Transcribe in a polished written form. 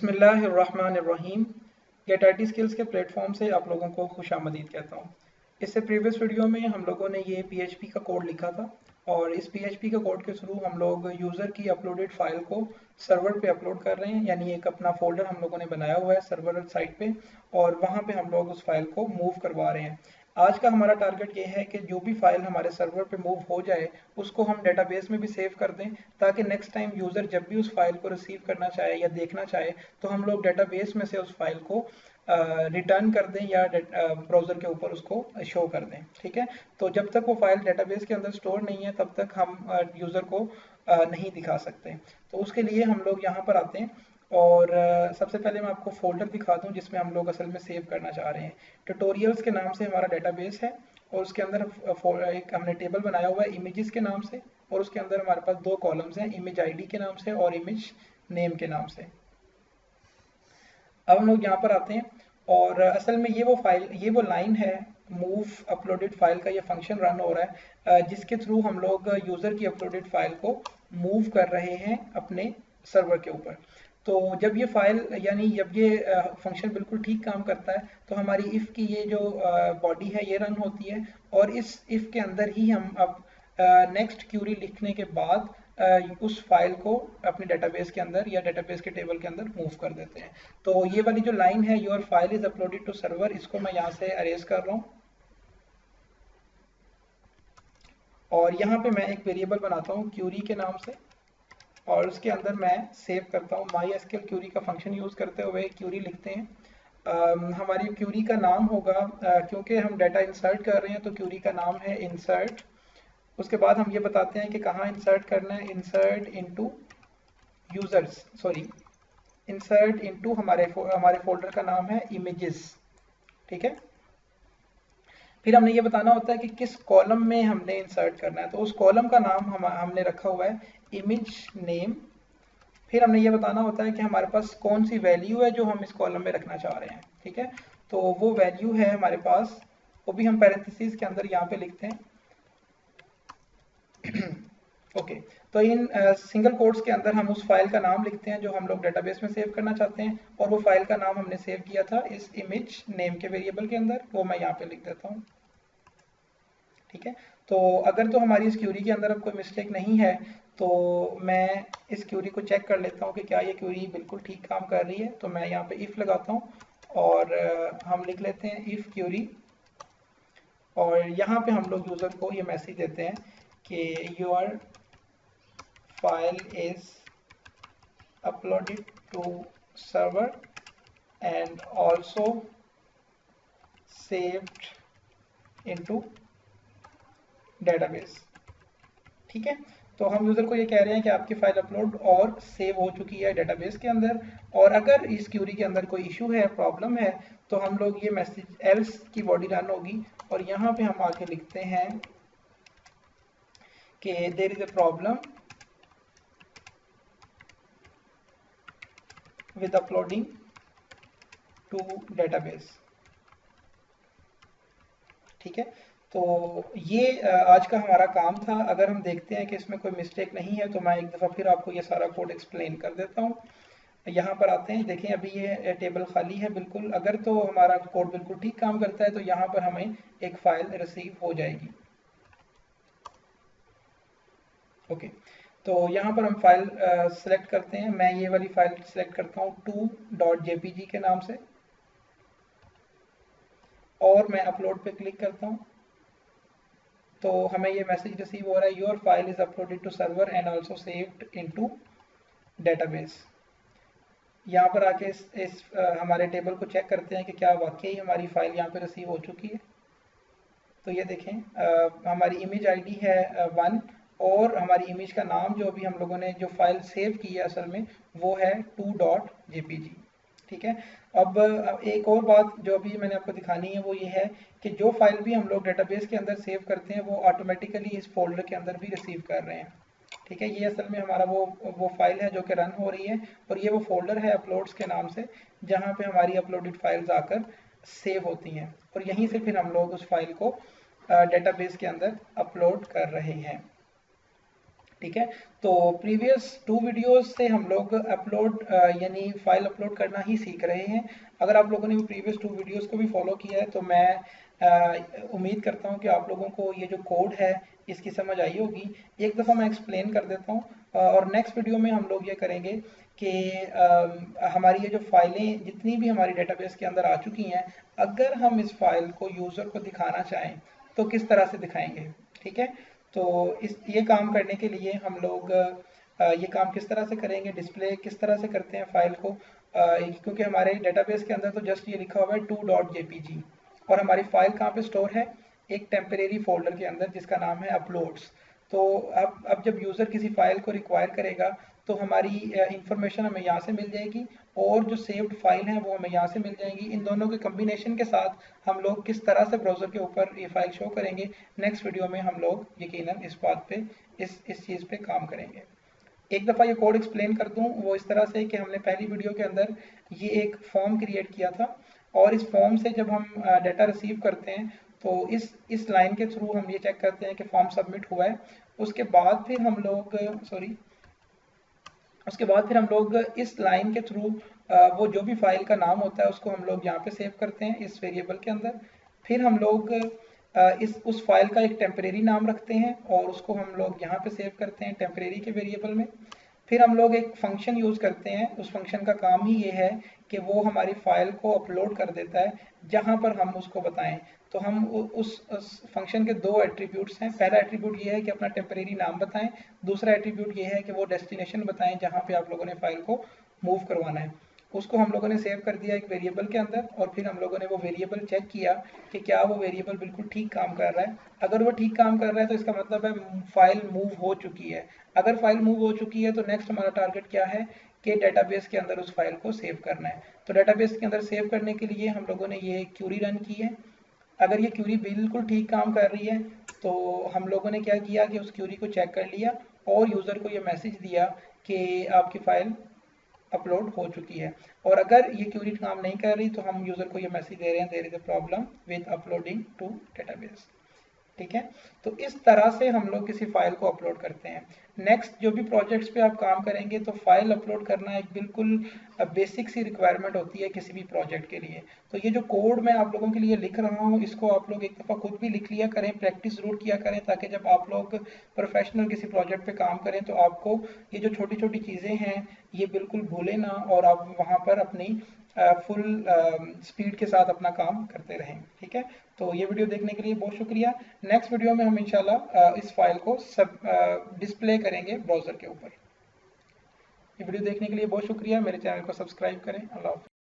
बिस्मिल्लाहिर्रहमानिर्रहीम। Gate IT skills के platform से आप लोगों को खुशामदीद कहता हूँ। इससे प्रीवियस वीडियो में हम लोगों ने ये PHP का कोड लिखा था और इस PHP के कोड के थ्रू हम लोग यूज़र की अपलोडेड फाइल को सर्वर पे अपलोड कर रहे हैं, यानी एक अपना फोल्डर हम लोगों ने बनाया हुआ है सर्वर साइट पे और वहाँ पे हम लोग उस फाइल को मूव करवा रहे हैं। आज का हमारा टारगेट ये है कि जो भी फाइल हमारे सर्वर पे मूव हो जाए उसको हम डेटाबेस में भी सेव कर दें, ताकि नेक्स्ट टाइम यूज़र जब भी उस फाइल को रिसीव करना चाहे या देखना चाहे तो हम लोग डेटाबेस में से उस फाइल को रिटर्न कर दें या ब्राउज़र के ऊपर उसको शो कर दें। ठीक है, तो जब तक वो फाइल डेटाबेस के अंदर स्टोर नहीं है तब तक हम यूज़र को नहीं दिखा सकते। तो उसके लिए हम लोग यहाँ पर आते हैं और सबसे पहले मैं आपको फोल्डर दिखा दूं जिसमें हम लोग असल में सेव करना चाह रहे हैं। ट्यूटोरियल्स के नाम से हमारा डेटाबेस है और उसके अंदर एक हमने टेबल बनाया हुआ है इमेजेस के नाम से, और उसके अंदर हमारे पास दो कॉलम्स हैं, इमेज आईडी के नाम से और इमेज नेम के नाम से। अब हम लोग यहाँ पर आते हैं और असल में ये वो लाइन है, मूव अपलोडेड फाइल का ये फंक्शन रन हो रहा है जिसके थ्रू हम लोग यूज़र की अपलोडेड फाइल को मूव कर रहे हैं अपने सर्वर के ऊपर। तो जब ये फाइल यानी जब ये फंक्शन बिल्कुल ठीक काम करता है तो हमारी इफ़ की ये जो बॉडी है ये रन होती है और इस इफ़ के अंदर ही हम अब नेक्स्ट क्यूरी लिखने के बाद उस फाइल को अपने डेटाबेस के अंदर या डेटाबेस के टेबल के अंदर मूव कर देते हैं। तो ये वाली जो लाइन है your file is uploaded to server, इसको मैं यहाँ से अरेज कर रहा हूँ और यहाँ पे मैं एक वेरिएबल बनाता हूँ क्यूरी के नाम से और उसके अंदर मैं सेव करता हूँ MySQL क्यूरी का फंक्शन यूज़ करते हुए क्यूरी लिखते हैं। हमारी क्यूरी का नाम होगा क्योंकि हम डाटा इंसर्ट कर रहे हैं तो क्यूरी का नाम है इंसर्ट। उसके बाद हम ये बताते हैं कि कहाँ इंसर्ट करना है, insert into users, sorry insert into हमारे फोल्डर का नाम है इमेजेस। ठीक है, फिर हमने ये बताना होता है कि किस कॉलम में हमने इंसर्ट करना है, तो उस कॉलम का नाम हमने रखा हुआ है इमेज नेम। फिर हमने ये बताना होता है कि हमारे पास कौन सी वैल्यू है जो हम इस कॉलम में रखना चाह रहे हैं। ठीक है, तो वो वैल्यू है हमारे पास, वो भी हम पैरेंथेसिस के अंदर यहाँ पे लिखते हैं। ओके, तो इन सिंगल कोट्स के अंदर हम उस फाइल का नाम लिखते हैं जो हम लोग डेटाबेस में सेव करना चाहते हैं और वो फाइल का नाम हमने सेव किया था इस इमेज नेम के वेरिएबल के अंदर, वो मैं यहाँ पे लिख देता हूँ। ठीक है, तो अगर तो हमारी इस क्यूरी के अंदर अब कोई मिस्टेक नहीं है तो मैं इस क्यूरी को चेक कर लेता हूँ कि क्या ये क्यूरी बिल्कुल ठीक काम कर रही है। तो मैं यहाँ पे इफ़ लगाता हूँ और हम लिख लेते हैं इफ़ क्यूरी और यहाँ पे हम लोग यूज़र को ये मैसेज देते हैं कि your file is uploaded to server and also saved into database। ठीक है, तो हम यूज़र को ये कह रहे हैं कि आपकी फाइल अपलोड और सेव हो चुकी है डेटाबेस के अंदर, और अगर इस क्यूरी के अंदर कोई इशू है, प्रॉब्लम है, तो हम लोग ये मैसेज एल्स की बॉडी रन होगी और यहाँ पे हम आके लिखते हैं कि there is a problem with uploading to database। ठीक है, तो ये आज का हमारा काम था। अगर हम देखते हैं कि इसमें कोई मिस्टेक नहीं है तो मैं एक दफ़ा फिर आपको ये सारा कोड एक्सप्लेन कर देता हूँ। यहाँ पर आते हैं, देखें अभी ये टेबल खाली है बिल्कुल। अगर तो हमारा कोड बिल्कुल ठीक काम करता है तो यहाँ पर हमें एक फाइल रिसीव हो जाएगी। ओके, तो यहाँ पर हम फाइल सेलेक्ट करते हैं। मैं ये वाली फाइल सेलेक्ट करता हूँ 2.jpg के नाम से और मैं अपलोड पे क्लिक करता हूँ। तो हमें ये मैसेज रिसीव हो रहा है your file is uploaded to server and also saved into database. यहाँ पर आके इस हमारे टेबल को चेक करते हैं कि क्या वाकई हमारी फाइल यहाँ पे रिसीव हो चुकी है। तो ये देखें हमारी इमेज आईडी है 1 और हमारी इमेज का नाम जो अभी हम लोगों ने जो फाइल सेव की है असल में वो है 2.jpg। ठीक है, अब एक और बात जो अभी मैंने आपको दिखानी है वो ये है कि जो फाइल भी हम लोग डेटाबेस के अंदर सेव करते हैं वो ऑटोमेटिकली इस फोल्डर के अंदर भी रिसीव कर रहे हैं। ठीक है, ये असल में हमारा वो फाइल है जो कि रन हो रही है और ये वो फोल्डर है अपलोड्स के नाम से जहाँ पे हमारी अपलोडेड फाइल्स आकर सेव होती हैं और यहीं से फिर हम लोग उस फाइल को डेटाबेस के अंदर अपलोड कर रहे हैं। ठीक है। तो प्रीवियस 2 वीडियोस से हम लोग अपलोड यानी फाइल अपलोड करना ही सीख रहे हैं। अगर आप लोगों ने प्रीवियस 2 वीडियोस को भी फॉलो किया है तो मैं उम्मीद करता हूं कि आप लोगों को ये जो कोड है इसकी समझ आई होगी। एक दफ़ा मैं एक्सप्लेन कर देता हूं और नेक्स्ट वीडियो में हम लोग ये करेंगे कि हमारी ये जो फाइलें जितनी भी हमारी डेटाबेस के अंदर आ चुकी हैं, अगर हम इस फाइल को यूज़र को दिखाना चाहें तो किस तरह से दिखाएंगे। ठीक है। तो ये काम करने के लिए हम लोग ये काम किस तरह से करेंगे, डिस्प्ले किस तरह से करते हैं फाइल को, क्योंकि हमारे डेटाबेस के अंदर तो जस्ट ये लिखा हुआ है 2.jpg और हमारी फाइल कहाँ पे स्टोर है, एक टेम्परेरी फोल्डर के अंदर जिसका नाम है अपलोड्स। तो अब जब यूज़र किसी फाइल को रिक्वायर करेगा तो हमारी इंफॉर्मेशन हमें यहाँ से मिल जाएगी और जो सेव्ड फाइल है वो हमें यहाँ से मिल जाएगी। इन दोनों के कम्बिनेशन के साथ हम लोग किस तरह से ब्राउज़र के ऊपर ये फाइल शो करेंगे, नेक्स्ट वीडियो में हम लोग यकीनन इस बात पे इस चीज़ पे काम करेंगे। एक दफ़ा ये कोड एक्सप्लेन कर दूं, वो इस तरह से कि हमने पहली वीडियो के अंदर ये एक फॉर्म क्रिएट किया था और इस फॉर्म से जब हम डाटा रिसीव करते हैं तो इस लाइन के थ्रू हम ये चेक करते हैं कि फॉर्म सबमिट हुआ है। उसके बाद फिर हम लोग इस लाइन के थ्रू वो जो भी फाइल का नाम होता है उसको हम लोग यहाँ पे सेव करते हैं इस वेरिएबल के अंदर। फिर हम लोग उस फाइल का एक टेम्परेरी नाम रखते हैं और उसको हम लोग यहाँ पे सेव करते हैं टेम्परेरी के वेरिएबल में। फिर हम लोग एक फंक्शन यूज़ करते हैं, उस फंक्शन का काम ही ये है कि वो हमारी फाइल को अपलोड कर देता है जहाँ पर हम उसको बताएं। तो हम उस फंक्शन के 2 एट्रीब्यूट्स हैं। पहला एट्रीब्यूट ये है कि अपना टेम्परेरी नाम बताएं, दूसरा एट्रीब्यूट ये है कि वो डेस्टिनेशन बताएं जहाँ पे आप लोगों ने फाइल को मूव करवाना है। उसको हम लोगों ने सेव कर दिया एक वेरिएबल के अंदर और फिर हम लोगों ने वो वेरिएबल चेक किया कि क्या वो वेरिएबल बिल्कुल ठीक काम कर रहा है। अगर वो ठीक काम कर रहा है तो इसका मतलब है फाइल मूव हो चुकी है। अगर फाइल मूव हो चुकी है तो नेक्स्ट हमारा टारगेट क्या है कि डेटाबेस के अंदर उस फाइल को सेव करना है। तो डेटाबेस के अंदर सेव करने के लिए हम लोगों ने ये क्यूरी रन की है। अगर ये क्यूरी बिल्कुल ठीक काम कर रही है तो हम लोगों ने क्या किया कि उस क्यूरी को चेक कर लिया और यूज़र को ये मैसेज दिया कि आपकी फ़ाइल अपलोड हो चुकी है। और अगर ये क्यूरी काम नहीं कर रही तो हम यूज़र को ये मैसेज दे रहे हैं there is a problem with uploading to database. ठीक है। तो इस तरह से हम लोग किसी फाइल को अपलोड करते हैं। नेक्स्ट जो भी प्रोजेक्ट्स पे आप काम करेंगे तो फाइल अपलोड करना एक बिल्कुल बेसिक सी रिक्वायरमेंट होती है किसी भी प्रोजेक्ट के लिए। तो ये जो कोड मैं आप लोगों के लिए लिख रहा हूँ इसको आप लोग एक दफ़ा खुद भी लिख लिया करें, प्रैक्टिस ज़रूर किया करें ताकि जब आप लोग प्रोफेशनल किसी प्रोजेक्ट पे काम करें तो आपको ये जो छोटी छोटी चीज़ें हैं ये बिल्कुल भूलें ना और आप वहाँ पर अपनी फुल स्पीड के साथ अपना काम करते रहें। ठीक है। तो ये वीडियो देखने के लिए बहुत शुक्रिया। नेक्स्ट वीडियो में हम इंशाल्लाह इस फाइल को सब डिस्प्ले करेंगे ब्राउज़र के ऊपर। ये वीडियो देखने के लिए बहुत शुक्रिया। मेरे चैनल को सब्सक्राइब करें। अल्लाह हाफ़िज़।